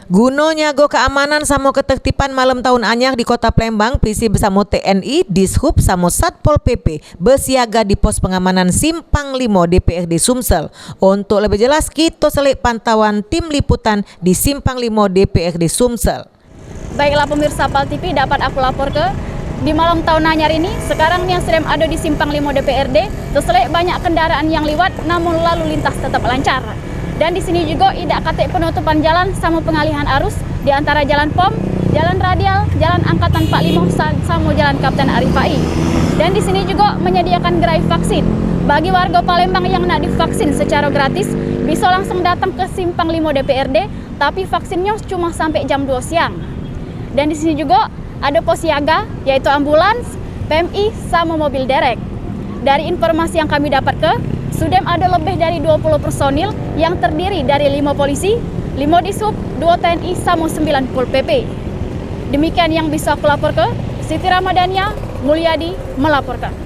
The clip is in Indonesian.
Guna nyago keamanan sama ketertiban malam tahun anyar di Kota Palembang, PC bersama TNI, Dishub sama Satpol PP bersiaga di pos pengamanan Simpang 5 DPRD Sumsel. Untuk lebih jelas, kita selik pantauan tim liputan di Simpang 5 DPRD Sumsel. Baiklah pemirsa PAL TV, dapat aku lapor ke di malam tahun anyar ini. Sekarang yang sedang ada di Simpang 5 DPRD, terselip banyak kendaraan yang lewat, namun lalu lintas tetap lancar. Dan di sini juga tidak katik penutupan jalan sama pengalihan arus di antara Jalan POM, Jalan Radial, Jalan Angkatan 45 sama Jalan Kapten Arif Pai. Dan di sini juga menyediakan gerai vaksin. Bagi warga Palembang yang nak divaksin secara gratis, bisa langsung datang ke Simpang 5 DPRD, tapi vaksinnya cuma sampai jam 2 siang. Dan di sini juga ada pos siaga, yaitu ambulans, PMI, sama mobil derek. Dari informasi yang kami dapat sudah ada lebih dari 20 personil yang terdiri dari 5 polisi, 5 Dishub, 2 TNI, sama 9 Pol PP. Demikian yang bisa aku lapor ke Siti Ramadhania Mulyadi melaporkan.